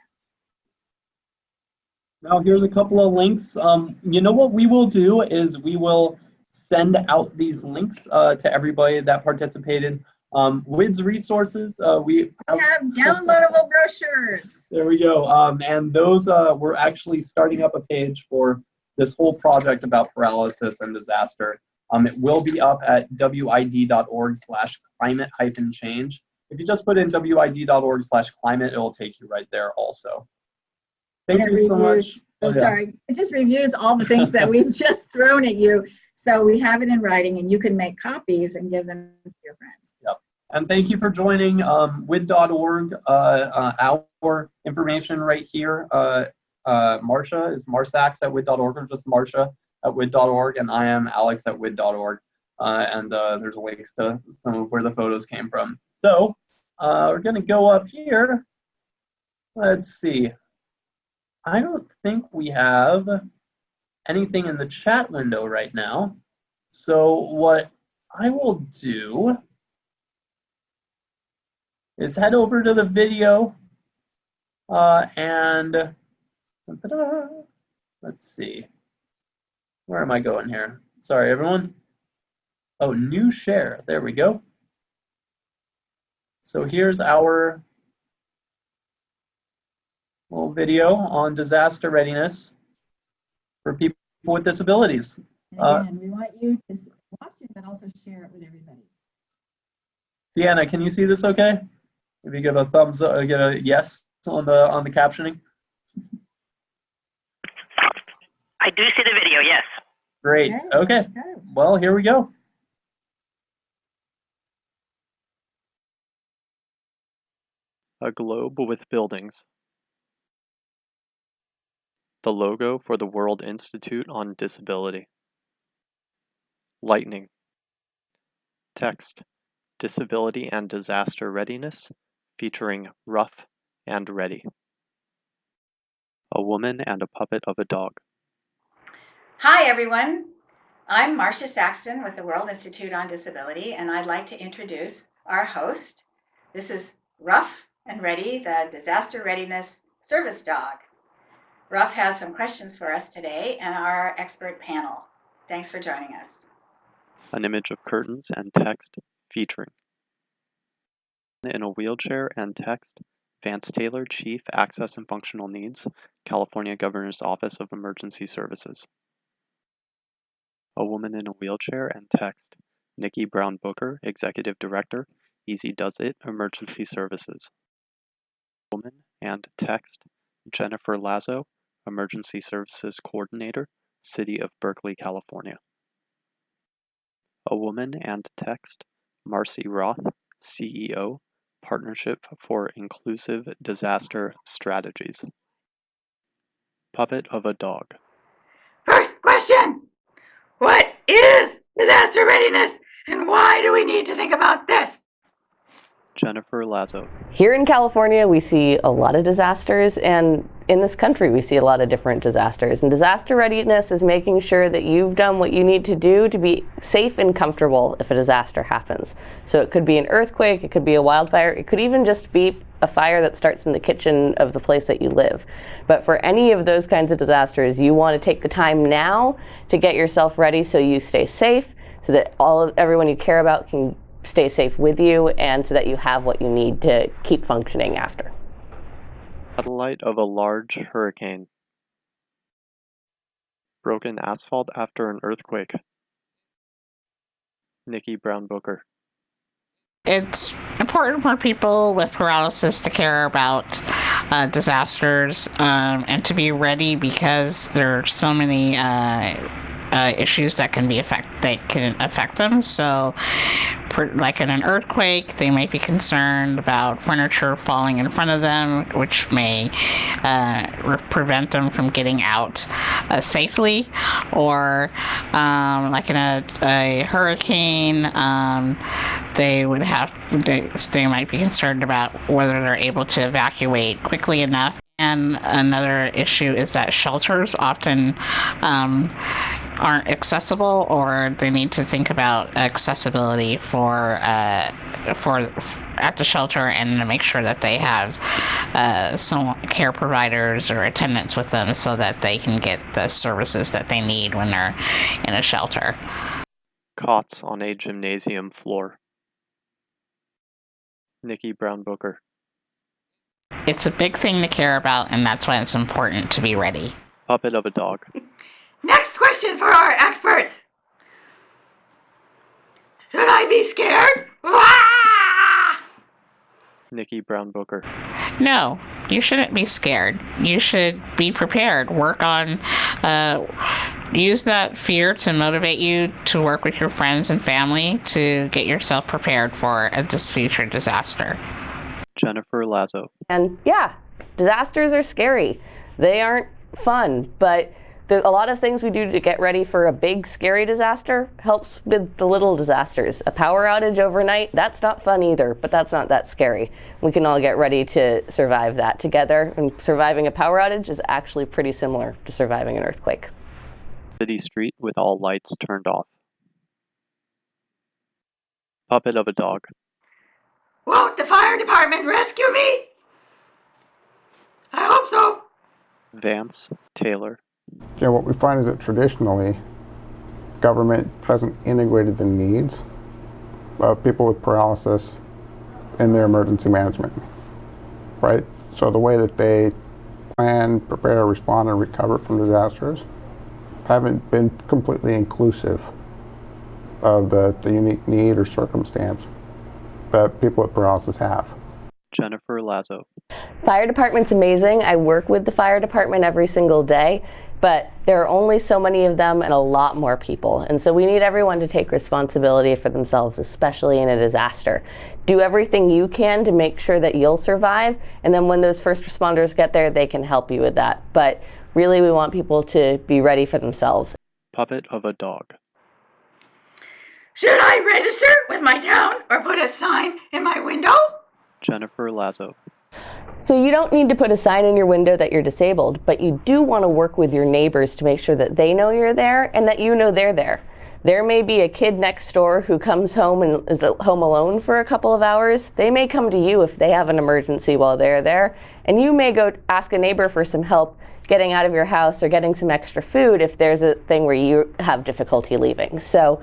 Now here's a couple of links. What we will do is we will send out these links to everybody that participated. WID's resources, we have downloadable brochures. There we go. And those, we're actually starting up a page for this whole project about paralysis and disaster. It will be up at wid.org/climate-change. If you just put in wid.org/climate, it will take you right there also. Thank you so much. Sorry. It just reviews all the things that we've just thrown at you. So we have it in writing, and you can make copies and give them to your friends. Yep. And thank you for joining wid.org. Our information right here. Marsha is marsax at wid.org, or just Marsha at wid.org, and I am Alex at wid.org. And there's links to some of where the photos came from. So we're going to go up here. Let's see. I don't think we have anything in the chat window right now. So what I will do is head over to the video and let's see. Where am I going here? Sorry, everyone. Oh, new share. There we go. So here's our little video on disaster readiness for people with disabilities. And we want you to watch it, but also share it with everybody. Deanna, can you see this okay? Maybe give a thumbs up, give a yes on the captioning. I do see the video, yes. Great. Okay. Well, here we go. A globe with buildings. The logo for the World Institute on Disability. Lightning. Text. Disability and Disaster Readiness, featuring Rough and Ready. A woman and a puppet of a dog. Hi, everyone. I'm Marcia Saxton with the World Institute on Disability, and I'd like to introduce our host. This is Rough and Ready, the Disaster Readiness Service Dog. Rough has some questions for us today and our expert panel. Thanks for joining us. An image of curtains and text featuring. In a wheelchair and text, Vance Taylor, Chief, Access and Functional Needs, California Governor's Office of Emergency Services. A woman in a wheelchair and text, Nikki Brown Booker, Executive Director, Easy Does It, Emergency Services. Woman and text, Jennifer Lazo, Emergency Services Coordinator, City of Berkeley, California. A woman and text, Marcy Roth, CEO, Partnership for Inclusive Disaster Strategies. Puppet of a dog. First question, what is disaster readiness and why do we need to think about this? Jennifer Lazo. Here in California, we see a lot of disasters, and in this country, we see a lot of different disasters. And disaster readiness is making sure that you've done what you need to do to be safe and comfortable if a disaster happens. So it could be an earthquake, it could be a wildfire, it could even just be a fire that starts in the kitchen of the place that you live. But for any of those kinds of disasters, you want to take the time now to get yourself ready so you stay safe, so that everyone you care about can stay safe with you, and so that you have what you need to keep functioning after. Satellite of a large hurricane. Broken asphalt after an earthquake. Nikki Brown Booker. It's important for people with paralysis to care about disasters and to be ready, because there are so many issues that can affect them. So, like in an earthquake, they might be concerned about furniture falling in front of them, which may prevent them from getting out safely. Or like in a hurricane, they might be concerned about whether they're able to evacuate quickly enough. And another issue is that shelters often aren't accessible, or they need to think about accessibility for at the shelter, and to make sure that they have some care providers or attendants with them so that they can get the services that they need when they're in a shelter. Cots on a gymnasium floor. Nikki Brown Booker. It's a big thing to care about, and that's why it's important to be ready. Puppet of a dog. Next question for our experts. Should I be scared? Nikki Brown Booker. No, you shouldn't be scared. You should be prepared. Use that fear to motivate you to work with your friends and family to get yourself prepared for this future disaster. Jennifer Lazo. And yeah, disasters are scary. They aren't fun, but a lot of things we do to get ready for a big, scary disaster helps with the little disasters. A power outage overnight, that's not fun either, but that's not that scary. We can all get ready to survive that together, and surviving a power outage is actually pretty similar to surviving an earthquake. City street with all lights turned off. Puppet of a dog. Won't the fire department rescue me? I hope so. Vance Taylor. Yeah, what we find is that traditionally, government hasn't integrated the needs of people with paralysis in their emergency management, right? So the way that they plan, prepare, respond, and recover from disasters haven't been completely inclusive of the unique need or circumstance that people with paralysis have. Jennifer Lazo. Fire department's amazing. I work with the fire department every single day, but there are only so many of them and a lot more people. And so we need everyone to take responsibility for themselves, especially in a disaster. Do everything you can to make sure that you'll survive, and then when those first responders get there, they can help you with that. But really, we want people to be ready for themselves. Puppet of a dog. Should I register with my town or put a sign in my window? Jennifer Lazo. So you don't need to put a sign in your window that you're disabled, but you do want to work with your neighbors to make sure that they know you're there and that you know they're there. There may be a kid next door who comes home and is at home alone for a couple of hours. They may come to you if they have an emergency while they're there, and you may go ask a neighbor for some help getting out of your house or getting some extra food if there's a thing where you have difficulty leaving. So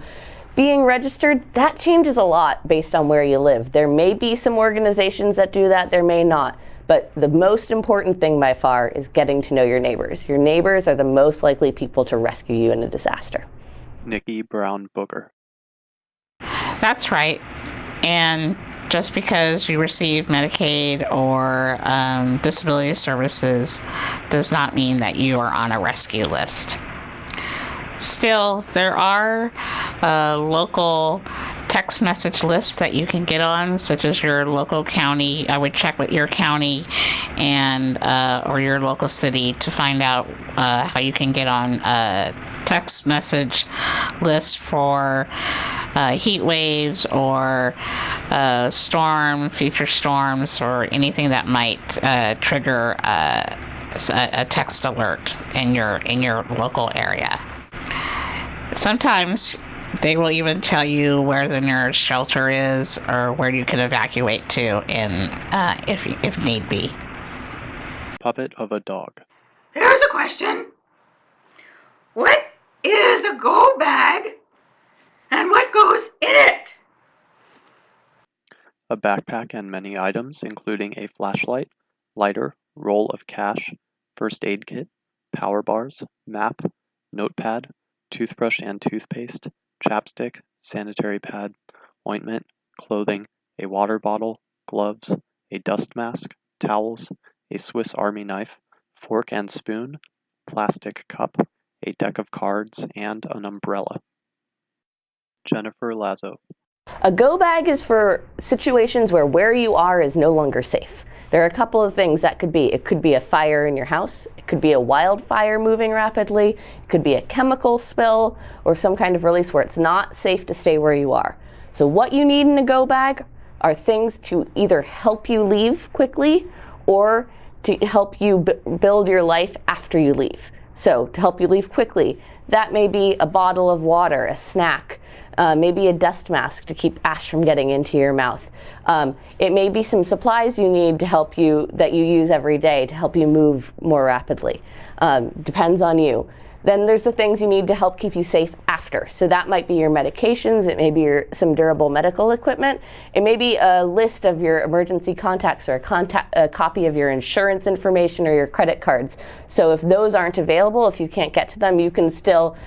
being registered, that changes a lot based on where you live. There may be some organizations that do that, there may not. But the most important thing by far is getting to know your neighbors. Your neighbors are the most likely people to rescue you in a disaster. Nikki Brown Booger. That's right. And just because you receive Medicaid or disability services does not mean that you are on a rescue list. Still, there are local text message lists that you can get on, such as your local county. I would check with your county and or your local city to find out how you can get on a text message list for heat waves or future storms, or anything that might trigger a text alert in your local area. Sometimes they will even tell you where the nearest shelter is or where you can evacuate to, if need be. Puppet of a dog. Here's a question. What is a go bag and what goes in it? A backpack and many items, including a flashlight, lighter, roll of cash, first aid kit, power bars, map, notepad, toothbrush and toothpaste, chapstick, sanitary pad, ointment, clothing, a water bottle, gloves, a dust mask, towels, a Swiss Army knife, fork and spoon, plastic cup, a deck of cards, and an umbrella. Jennifer Lazo. A go bag is for situations where you are is no longer safe. There are a couple of things that could be. It could be a fire in your house. It could be a wildfire moving rapidly. It could be a chemical spill or some kind of release where it's not safe to stay where you are. So what you need in a go bag are things to either help you leave quickly or to help you build your life after you leave. So to help you leave quickly, that may be a bottle of water, a snack, maybe a dust mask to keep ash from getting into your mouth. It may be some supplies you need to help you, that you use every day to help you move more rapidly. Depends on you. Then there's the things you need to help keep you safe after. So that might be your medications, it may be some durable medical equipment, it may be a list of your emergency contacts or a copy of your insurance information or your credit cards. So if those aren't available, if you can't get to them, you can still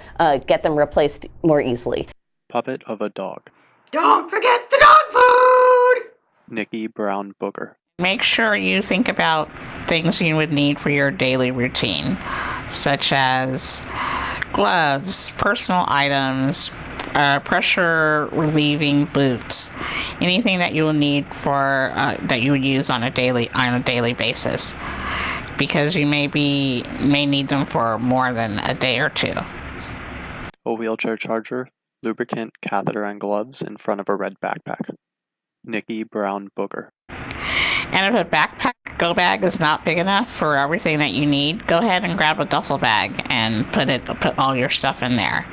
get them replaced more easily. Puppet of a dog. Don't forget the dog food! Nikki Brown Booger. Make sure you think about things you would need for your daily routine, such as gloves, personal items, pressure relieving boots, anything that you will need for that you would use on a daily basis. because you may need them for more than a day or two. A wheelchair charger, lubricant, catheter, and gloves in front of a red backpack. Nikki Brown Booker. And if a backpack go bag is not big enough for everything that you need, go ahead and grab a duffel bag and put all your stuff in there.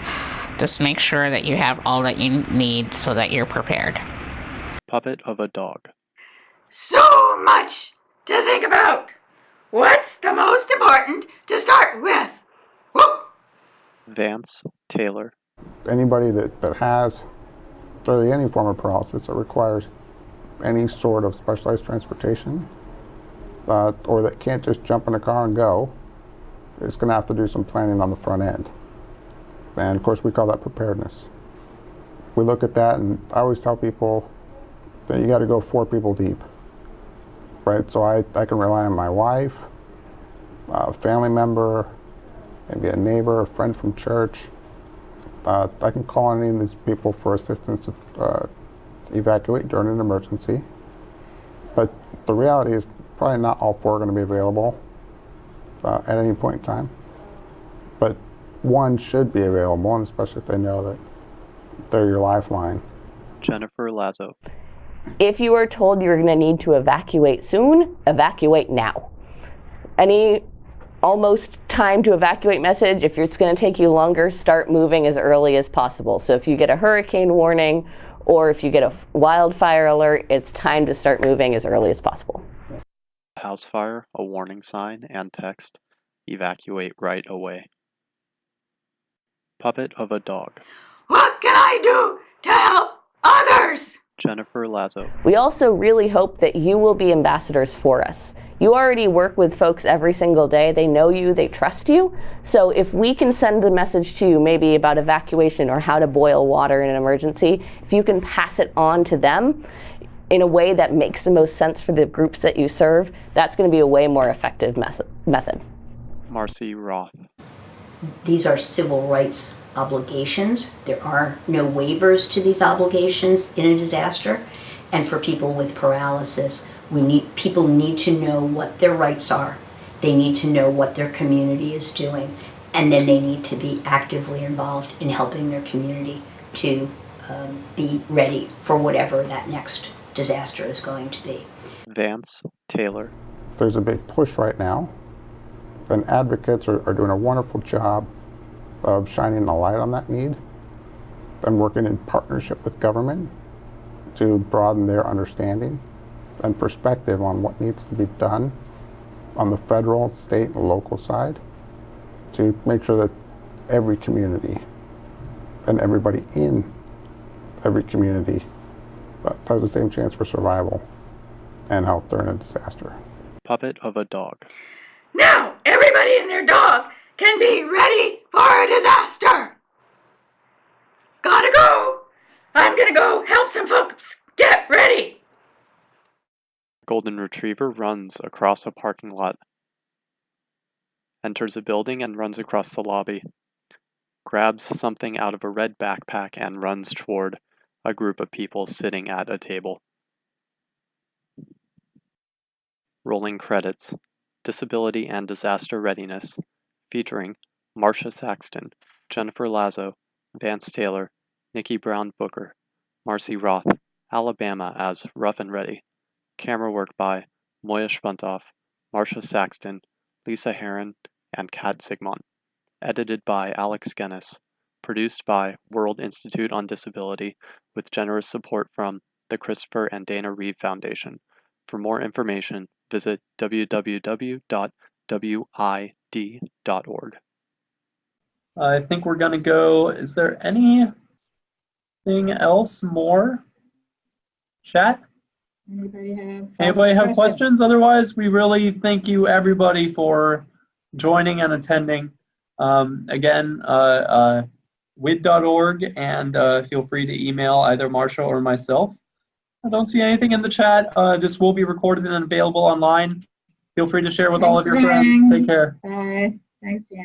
Just make sure that you have all that you need so that you're prepared. Puppet of a dog. So much to think about. What's the most important to start with? Woo! Vance Taylor. Anybody that has really any form of paralysis that requires any sort of specialized transportation, or that can't just jump in a car and go, is going to have to do some planning on the front end. And of course, we call that preparedness. We look at that, and I always tell people that you got to go 4 people deep, right? So I can rely on my wife, a family member, maybe a neighbor, a friend from church. I can call on any of these people for assistance to evacuate during an emergency. But the reality is probably not all 4 are going to be available at any point in time. But one should be available, and especially if they know that they're your lifeline. Jennifer Lazo. If you are told you're going to need to evacuate soon, evacuate now. Any almost time to evacuate message, if it's going to take you longer, start moving as early as possible. So if you get a hurricane warning or if you get a wildfire alert, it's time to start moving as early as possible. House fire, a warning sign, and text, evacuate right away. Puppet of a dog. What can I do to help others? Jennifer Lazo. We also really hope that you will be ambassadors for us. You already work with folks every single day. They know you, they trust you. So if we can send a message to you maybe about evacuation or how to boil water in an emergency, if you can pass it on to them in a way that makes the most sense for the groups that you serve, that's going to be a way more effective method. Marcy Roth. These are civil rights obligations. There are no waivers to these obligations in a disaster. And for people with paralysis, people need to know what their rights are. They need to know what their community is doing. And then they need to be actively involved in helping their community to be ready for whatever that next disaster is going to be. Vance Taylor. There's a big push right now, and advocates are doing a wonderful job of shining a light on that need and working in partnership with government to broaden their understanding and perspective on what needs to be done on the federal, state, and local side to make sure that every community and everybody in every community has the same chance for survival and health during a disaster. Puppet of a dog. Now, everybody and their dog can be ready for a disaster. Gotta go. I'm gonna go help some folks get ready. Golden Retriever runs across a parking lot, enters a building and runs across the lobby, grabs something out of a red backpack and runs toward a group of people sitting at a table. Rolling credits. Disability and Disaster Readiness, featuring Marcia Saxton, Jennifer Lazo, Vance Taylor, Nikki Brown Booker, Marcy Roth, Alabama as Rough and Ready. Camera work by Moya Spuntoff, Marcia Saxton, Lisa Heron, and Kat Sigmont. Edited by Alex Guinness. Produced by World Institute on Disability with generous support from the Christopher and Dana Reeve Foundation. For more information, visit www.wid.org. I think we're going to go. Is there anything else more? Chat? Anybody have questions? Otherwise, we really thank you, everybody, for joining and attending. Again, wid.org, and feel free to email either Marsha or myself. I don't see anything in the chat. This will be recorded and available online. Feel free to share with all of your friends. Take care. Bye. Thanks, Jan.